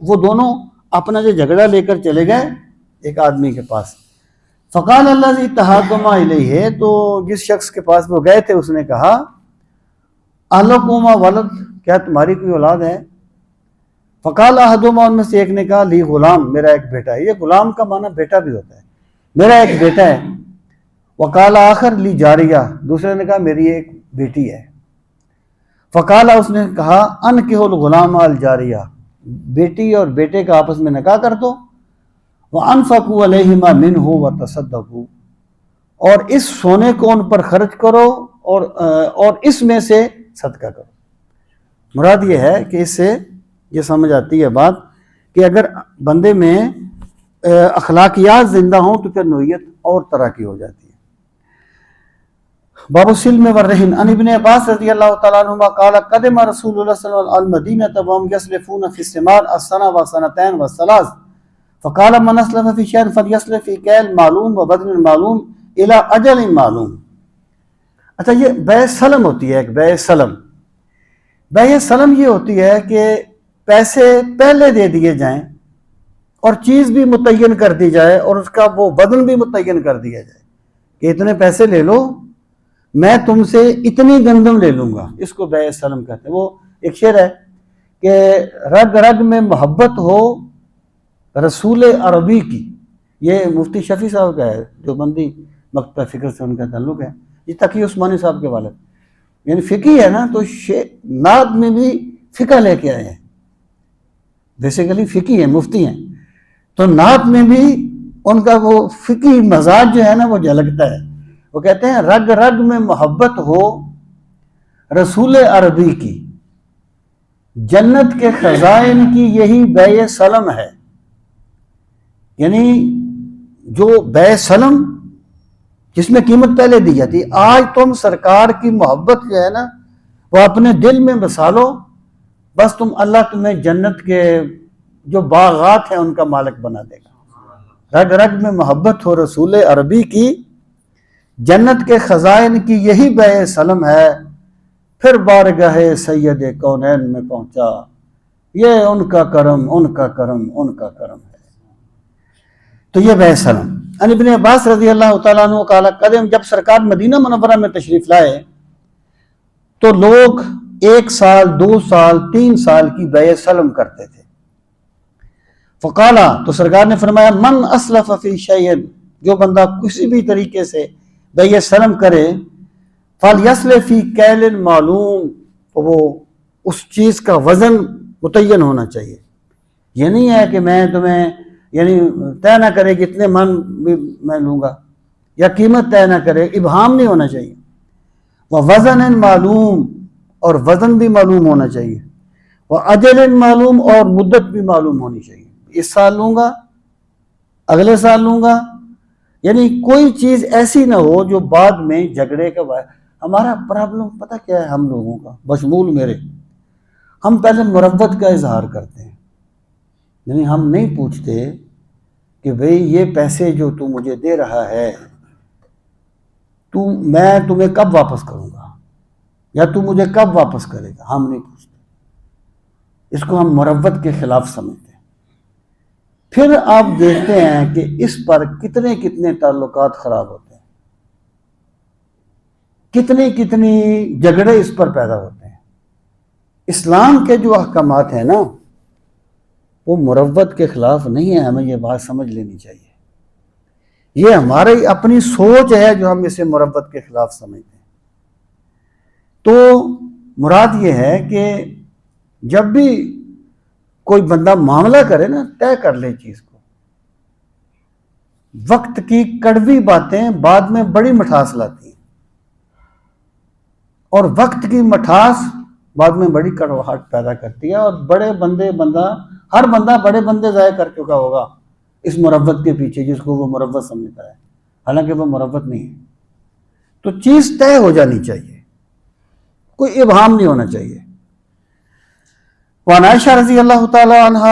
وہ دونوں اپنا جو جھگڑا لے کر چلے گئے ایک آدمی کے پاس. فقال الذی تحاکما الیہ، تو جس شخص کے پاس وہ گئے تھے اس نے کہا الکما ولد، کیا تمہاری کوئی اولاد ہے؟ فقال احدہما، ان میں سے ایک نے کہا لی غلام، میرا ایک بیٹا ہے. یہ غلام کا معنی بیٹا بھی ہوتا ہے، میرا ایک بیٹا ہے. وقال آخر لی جاریہ، دوسرے نے کہا میری ایک بیٹی ہے. فقال، اس نے کہا انکحوا الغلام الجاریہ، بیٹی اور بیٹے کا آپس میں نکاح کر دو. وانفقوا علیہما منہ وتصدقوا، اور اس سونے کو ان پر خرچ کرو اور اس میں سے صدقہ کرو. مراد یہ ہے کہ اس سے یہ سمجھ آتی ہے بات کہ اگر بندے میں اخلاقیات زندہ ہوں تو پھر نوعیت اور طرح کی ہو جاتی ہے. باب السلم والرہن. عن ابن عباس رضی اللہ تعالیٰ عنہما قال قدم رسول اللہ صلی اللہ علیہ وسلم المدینہ وهم یسلفون فی الثمار السنہ والسنتین والثلاث فقال من اسلف فی شیء فلیسلف فی کیل معلوم وبدن معلوم الی اجل معلوم. اچھا، یہ بیع سلم ہوتی ہے، ایک بیع سلم. بیع سلم یہ ہوتی ہے کہ پیسے پہلے دے دیے جائیں اور چیز بھی متعین کر دی جائے اور اس کا وہ وزن بھی متعین کر دیا جائے کہ اتنے پیسے لے لو، میں تم سے اتنی گندم لے لوں گا، اس کو بیع سلم کہتے ہیں۔ وہ ایک شعر ہے کہ رگ رگ میں محبت ہو رسول عربی کی، یہ مفتی شفیع صاحب کا ہے جو بندی مکتبہ فکر سے ان کا تعلق ہے، یہ تقی عثمانی صاحب کے والد، یعنی فقی ہے نا، تو نعت میں بھی فقہ لے کے آئے ہیں، بیسیکلی فقی ہیں، مفتی ہیں، تو نعت میں بھی ان کا وہ فقی مزاج جو ہے نا وہ جھلکتا ہے۔ وہ کہتے ہیں رگ رگ میں محبت ہو رسول عربی کی، جنت کے خزائن کی یہی بیع سلم ہے، یعنی جو بیع سلم جس میں قیمت پہلے دی جاتی، آج تم سرکار کی محبت جو ہے نا وہ اپنے دل میں بسا لو، بس اللہ تمہیں جنت کے جو باغات ہیں ان کا مالک بنا دے گا۔ رگ رگ میں محبت ہو رسول عربی کی، جنت کے خزائن کی یہی بیع سلم ہے، پھر بارگاہ سید کونین میں پہنچا، یہ ان کا کرم، ان کا کرم، ان کا کرم ہے۔ تو یہ بیع سلم۔ عن ابن عباس رضی اللہ تعالیٰ عنہ قال قدم، جب سرکار مدینہ منورہ میں تشریف لائے تو لوگ 1 سال 2 سال 3 سال کی بیع سلم کرتے تھے۔ فقالا، تو سرکار نے فرمایا من اسلف فی شیء، جو بندہ کسی بھی طریقے سے بیع سلم کرے، فلیسلف فی کیل معلوم، تو وہ اس چیز کا وزن متعین ہونا چاہیے۔ یہ نہیں ہے کہ میں تمہیں یعنی طے نہ کرے کہ اتنے من بھی میں لوں گا، یا قیمت طے نہ کرے، ابہام نہیں ہونا چاہیے۔ وزن معلوم، اور وزن بھی معلوم ہونا چاہیے، اجل معلوم، اور مدت بھی معلوم ہونی چاہیے، اس سال لوں گا، اگلے سال لوں گا، یعنی کوئی چیز ایسی نہ ہو جو بعد میں جھگڑے کا باعث۔ ہمارا پرابلم پتہ کیا ہے ہم لوگوں کا، بشمول میرے، ہم پہلے مروت کا اظہار کرتے ہیں، یعنی ہم نہیں پوچھتے کہ بھئی یہ پیسے جو تو مجھے دے رہا ہے میں تمہیں کب واپس کروں گا، یا تو مجھے کب واپس کرے گا، ہم نہیں پوچھتے، اس کو ہم مروت کے خلاف سمجھتے ہیں۔ پھر آپ دیکھتے ہیں کہ اس پر کتنے کتنے تعلقات خراب ہوتے ہیں، کتنی کتنی جھگڑے اس پر پیدا ہوتے ہیں۔ اسلام کے جو احکامات ہیں نا وہ مروت کے خلاف نہیں ہے، ہمیں یہ بات سمجھ لینی چاہیے۔ یہ ہماری اپنی سوچ ہے جو ہم اسے مروت کے خلاف سمجھتے ہیں۔ تو مراد یہ ہے کہ جب بھی کوئی بندہ معاملہ کرے نا، طے کر لے چیز کو۔ وقت کی کڑوی باتیں بعد میں بڑی مٹھاس لاتی ہیں، اور وقت کی مٹھاس بعد میں بڑی کڑواہٹ پیدا کرتی ہے، اور ہر بندہ بڑے بندے ضائع کر چکا ہوگا اس مروت کے پیچھے، جس کو وہ مروت سمجھتا ہے، حالانکہ وہ مروت نہیں ہے۔ تو چیز طے ہو جانی چاہیے، کوئی ابہام نہیں ہونا چاہیے۔ وعن عائشہ رضی اللہ تعالی عنہ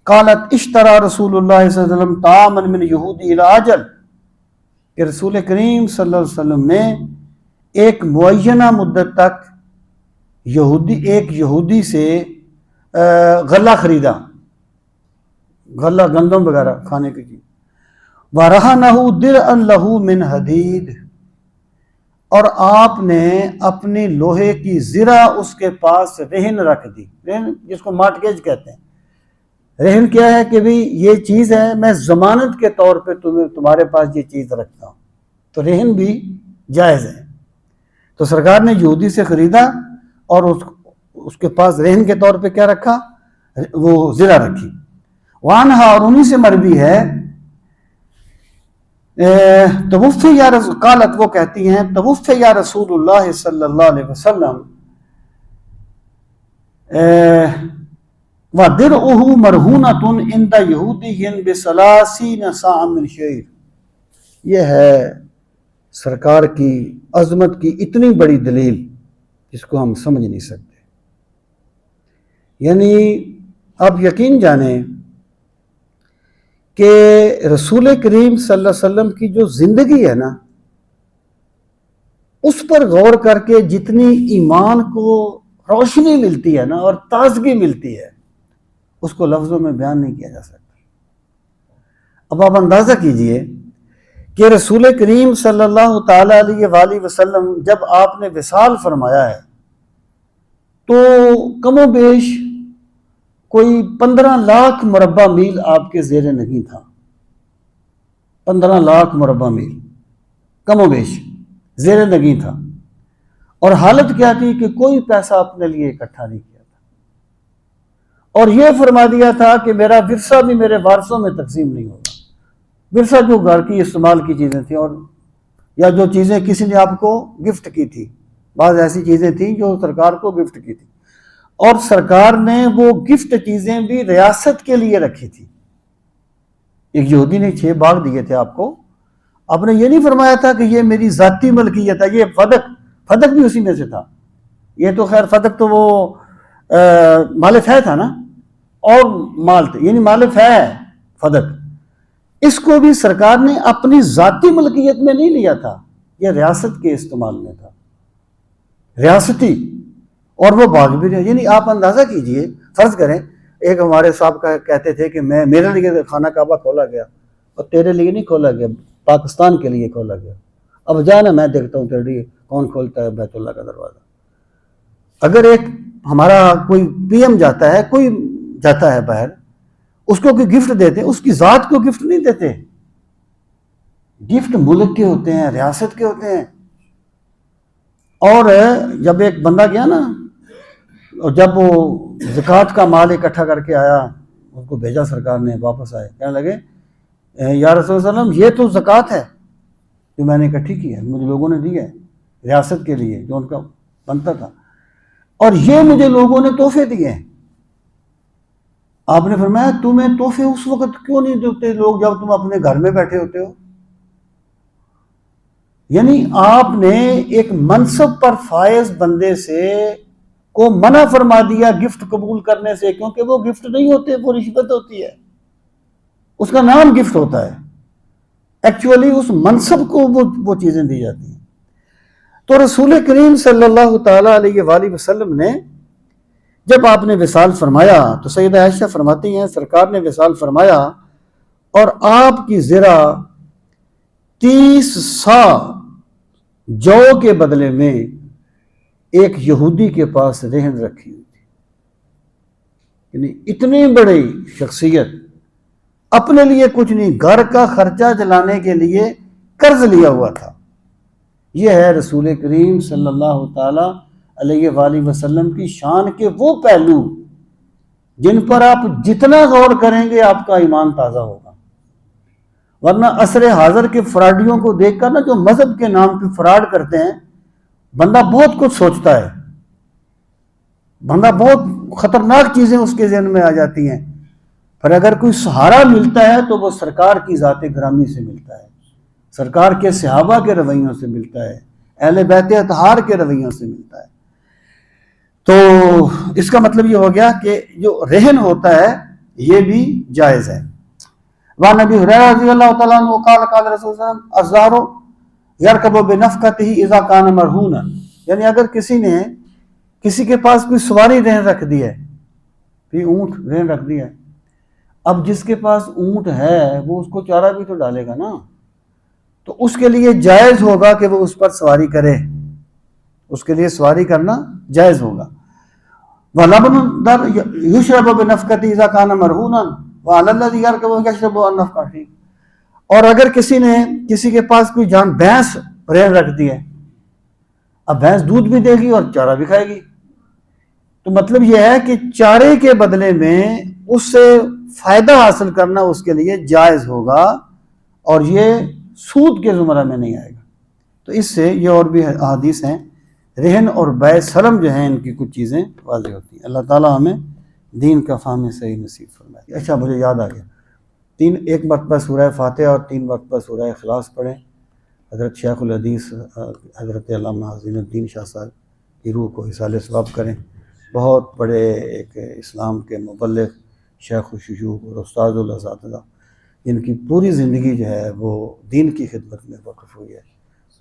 قالت اشترى رسول اللہ صلی اللہ علیہ وسلم طعاما من یہودی الی اجل، کہ رسول کریم صلی اللہ علیہ وسلم نے ایک معینہ مدت تک ایک یہودی سے غلہ خریدا، غلہ گندم وغیرہ کھانے کی چیز۔ وَرَهَنَهُ دِرْعًا لَهُ مِنْ حَدِيدٍ، اور آپ نے اپنی لوہے کی زرہ اس کے پاس رہن رکھ دی، رہن جس کو مارٹگیج کہتے ہیں۔ رہن کیا ہے کہ بھئی یہ چیز ہے، میں ضمانت کے طور پہ تمہارے پاس یہ چیز رکھتا ہوں، تو رہن بھی جائز ہے۔ تو سرکار نے یہودی سے خریدا اور اس کے پاس رہن کے طور پہ کیا رکھا، وہ زرہ رکھی۔ وعنہا، اور انہی سے مروی ہے، توفی یا رسول، قالت، وہ کہتی ہیں توفی یا رسول اللہ صلی اللہ علیہ وسلم وَدِرْعُهُ مَرْهُونَةٌ عِنْدَ يَهُودِيٍّ بِثَلَاثِينَ صَاعًا مِنْ شَعِيرٍ۔ یہ ہے سرکار کی عظمت کی اتنی بڑی دلیل جس کو ہم سمجھ نہیں سکتے۔ یعنی آپ یقین جانیں کہ رسول کریم صلی اللہ علیہ وسلم کی جو زندگی ہے نا، اس پر غور کر کے جتنی ایمان کو روشنی ملتی ہے نا اور تازگی ملتی ہے، اس کو لفظوں میں بیان نہیں کیا جا سکتا۔ اب آپ اندازہ کیجئے کہ رسول کریم صلی اللہ تعالی علیہ وآلہ وسلم جب آپ نے وصال فرمایا ہے تو کم و بیش کوئی 15 لاکھ مربع میل آپ کے زیر نگیں تھا، 15 لاکھ مربع میل کم و بیش زیر نگیں تھا، اور حالت کیا تھی کہ کوئی پیسہ اپنے لیے اکٹھا نہیں کیا تھا، اور یہ فرما دیا تھا کہ میرا ورثہ بھی میرے وارثوں میں تقسیم نہیں ہوگا۔ ورثہ جو گھر کی استعمال کی چیزیں تھیں، اور یا جو چیزیں کسی نے آپ کو گفٹ کی تھی، بعض ایسی چیزیں تھیں جو سرکار کو گفٹ کی تھی، اور سرکار نے وہ گفٹ چیزیں بھی ریاست کے لیے رکھی تھی۔ ایک یہودی نے 6 باغ دیے تھے آپ کو، آپ نے یہ نہیں فرمایا تھا کہ یہ میری ذاتی ملکیت ہے۔ یہ فدق بھی اسی میں سے تھا، یہ تو خیر فدق تو وہ مال فہ تھا نا، اور مال تھے، یعنی مال فہ ہے فدق، اس کو بھی سرکار نے اپنی ذاتی ملکیت میں نہیں لیا تھا، یہ ریاست کے استعمال میں تھا، ریاستی، اور وہ باغ بھی رہے۔ یعنی آپ اندازہ کیجئے، فرض کریں ایک ہمارے صاحب کہتے تھے کہ میرے لیے خانہ کعبہ کھولا گیا اور تیرے لیے نہیں کھولا گیا، پاکستان کے لیے کھولا گیا، اب جانا میں دیکھتا ہوں تیرے لیے کون کھولتا ہے بیت اللہ کا دروازہ۔ اگر ایک ہمارا کوئی پی ایم جاتا ہے، کوئی جاتا ہے باہر، اس کو کوئی گفٹ دیتے ہیں، اس کی ذات کو گفٹ نہیں دیتے، گفٹ ملک کے ہوتے ہیں، ریاست کے ہوتے ہیں۔ اور جب ایک بندہ گیا نا، اور جب وہ زکوٰۃ کا مال اکٹھا کر کے آیا، اس کو بھیجا سرکار نے، واپس آئے، کہنے لگے یا رسول اللہ علیہ وسلم یہ تو زکوٰۃ ہے جو میں نے اکٹھی کی ہے، مجھے لوگوں نے دی ہے ریاست کے لیے جو ان کا بنتا تھا، اور یہ مجھے لوگوں نے تحفے دیے ہیں۔ آپ نے فرمایا تمہیں تحفے اس وقت کیوں نہیں دیتے لوگ جب تم اپنے گھر میں بیٹھے ہوتے ہو؟ یعنی آپ نے ایک منصب پر فائز بندے سے کو منع فرما دیا گفٹ قبول کرنے سے، کیونکہ وہ گفٹ نہیں ہوتے، وہ رشوت ہوتی ہے، اس کا نام گفٹ ہوتا ہے، ایکچولی اس منصب کو وہ چیزیں دی جاتی ہیں۔ تو رسول کریم صلی اللہ تعالی علیہ وآلہ وسلم نے جب آپ نے وصال فرمایا تو سیدہ عائشہ فرماتی ہیں سرکار نے وصال فرمایا اور آپ کی زرہ 30 سا جو کے بدلے میں ایک یہودی کے پاس رہن رکھی ہوئی تھی۔ یعنی اتنی بڑی شخصیت، اپنے لیے کچھ نہیں، گھر کا خرچہ چلانے کے لیے قرض لیا ہوا تھا۔ یہ ہے رسول کریم صلی اللہ تعالی علیہ وآلہ وسلم کی شان کے وہ پہلو جن پر آپ جتنا غور کریں گے آپ کا ایمان تازہ ہوگا، ورنہ عصر حاضر کے فراڈیوں کو دیکھ کر نا، جو مذہب کے نام پہ فراڈ کرتے ہیں، بندہ بہت کچھ سوچتا ہے، بندہ بہت خطرناک چیزیں اس کے ذہن میں آ جاتی ہیں، پر اگر کوئی سہارا ملتا ہے تو وہ سرکار کی ذات گرامی سے ملتا ہے، سرکار کے صحابہ کے رویوں سے ملتا ہے، اہل بیت اطہار کے رویوں سے ملتا ہے۔ تو اس کا مطلب یہ ہو گیا کہ جو رہن ہوتا ہے یہ بھی جائز ہے۔ وعن ابی ہریرہ رضی اللہ تعالیٰ عنہ قال قال رسول اللہ صلی اللہ علیہ وسلم الزار یرکب بنفقتہ اذا کان مرہونا، یعنی اگر کسی کے پاس کوئی سواری رہن رکھ دی ہے، بھی اونٹ رہن رکھ دی ہے، اب جس کے پاس اونٹ ہے وہ اس کو چارہ بھی تو ڈالے گا نا، تو اس کے لیے جائز ہوگا کہ وہ اس پر سواری کرے، اس کے لیے سواری کرنا جائز ہوگا۔ وَلَبْنُ الدَّرْ يُشْرَبُ بِنَفْقَتِهِ إِذَا كَانَ مَرْهُونًا وَعَلَى الَّذِي يَرْكَبُ يَشْرَبُ عَنْ نَفْقَتِهِ، اور اگر کسی کے پاس کوئی جان بھینس رہن رکھ دی ہے، اب بھینس دودھ بھی دے گی اور چارہ بھی کھائے گی، تو مطلب یہ ہے کہ چارے کے بدلے میں اس سے فائدہ حاصل کرنا اس کے لیے جائز ہوگا، اور یہ سود کے زمرہ میں نہیں آئے گا۔ تو اس سے یہ اور بھی احادیث ہیں، رہن اور بیع سلم جو ہیں ان کی کچھ چیزیں واضح ہوتی ہیں۔ اللہ تعالیٰ ہمیں دین کا فہم صحیح نصیب فرمائے۔ اچھا مجھے یاد آ گیا، ایک مرتبہ سورہ فاتحہ اور 3 مرتبہ سورہ اخلاص پڑھیں۔ حضرت شیخ الحدیث حضرت علامہ عظیم الدین شاہ صاحب کی روح کو اصالہ ثواب کریں، بہت بڑے ایک اسلام کے مبلغ، شیخ الشیوخ اور استاد الاساتذہ، جن کی پوری زندگی جو ہے وہ دین کی خدمت میں وقف ہوئی ہے،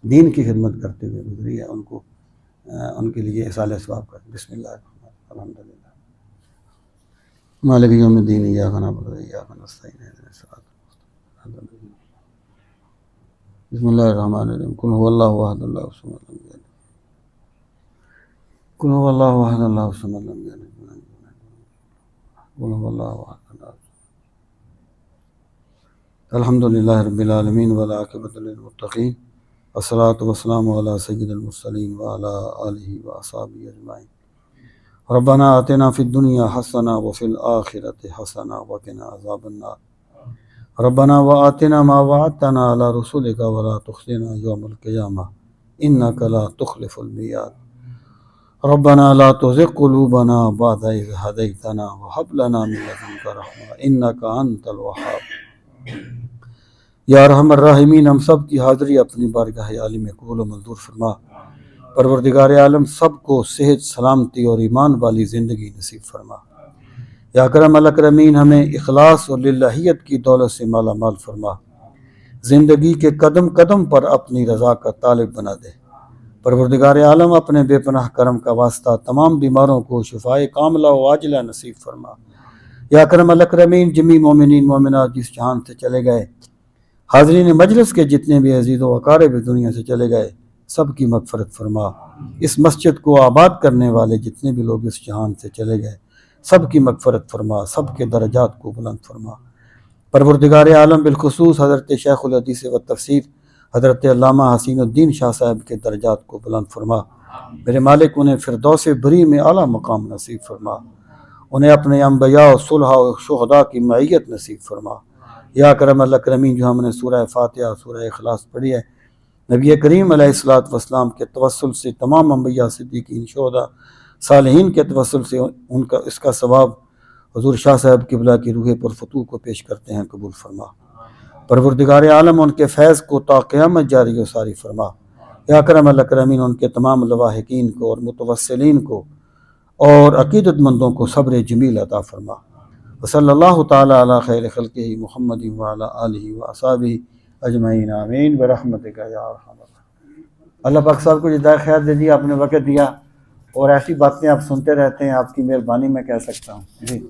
دین کی خدمت کرتے ہوئے گزری ہے، ان کے لیے اصالہ ثواب کریں۔ بسم اللہ الرحمن الرحیم، الحمدللہ۔ مالک یوم الدین ایاک نعبد و ایاک نستعین اهدنا الصراط المستقیم بسم اللہ الرحمن الرحیم قل هو اللہ احد اللہ الصمد لم یلد قل هو اللہ احد اللہ الصمد لم یلد قل هو اللہ احد اللہ الحمد للہ رب العالمین والعاقبۃ للمتقین والصلاۃ والسلام علی سید المرسلین وعلی آلہ واصحابہ اجمعین ربنا آتنا فی الدنیا حسنہ وفی الآخرۃ حسنہ وقنا عذاب النار ربنا وآتنا ما وعدتنا علی رسولک ولا تخزنا یوم القیامہ انک لا تخلف الميعاد ربنا لا تزغ قلوبنا بعد إذ هديتنا وهب لنا من لدنك رحمة إنك أنت الوهاب یا ارحم الراحمین ہم سب کی حاضری اپنی بارگاہ عالی میں قبول و منظور فرما۔ پروردگار عالم سب کو صحت، سلامتی اور ایمان والی زندگی نصیب فرما۔ یا اکرم الاکرمین ہمیں اخلاص اور للہیت کی دولت سے مالا مال فرما، زندگی کے قدم قدم پر اپنی رضا کا طالب بنا دے۔ پروردگار عالم اپنے بے پناہ کرم کا واسطہ تمام بیماروں کو شفائے کاملہ و عاجلہ نصیب فرما۔ یا اکرم الاکرمین جمی مومنین مومنات جس جہان سے چلے گئے، حاضرین مجلس کے جتنے بھی عزیز و اقارب دنیا سے چلے گئے، سب کی مغفرت فرما۔ اس مسجد کو آباد کرنے والے جتنے بھی لوگ اس جہان سے چلے گئے، سب کی مغفرت فرما، سب کے درجات کو بلند فرما۔ پروردگار عالم بالخصوص حضرت شیخ الحدیث و تفسیر حضرت علامہ حسین الدین شاہ صاحب کے درجات کو بلند فرما۔ میرے مالک انہیں فردوس بری میں اعلیٰ مقام نصیب فرما، انہیں اپنے انبیاء و صلحاء و شہداء کی معیت نصیب فرما۔ یا کرم الاکرمین جو ہم نے سورہ فاتحہ سورہ اخلاص پڑھی ہے، نبی کریم علیہ السلام کے توسل سے تمام انبیاء صدیقین شہداء صالحین کے توسل سے ان کا اس کا ثواب حضور شاہ صاحب قبلہ کی روح پرفتوح کو پیش کرتے ہیں، قبول فرما۔ پروردگار عالم ان کے فیض کو تا قیامت جاری و ساری فرما۔ یا کرم الاکرمین ان کے تمام لواحقین کو اور متوسلین کو اور عقیدت مندوں کو صبر جمیل عطا فرما۔ وصلی اللہ تعالی علی خیر خلقہ محمد وعلی آلہ واصحابہ اجمعین آمین برحمتک یا ارحم الراحمین۔ اللہ پاک صاحب کو جزائے خیر دے دیا، آپ نے وقت دیا اور ایسی باتیں آپ سنتے رہتے ہیں، آپ کی مہربانی میں کہہ سکتا ہوں جی۔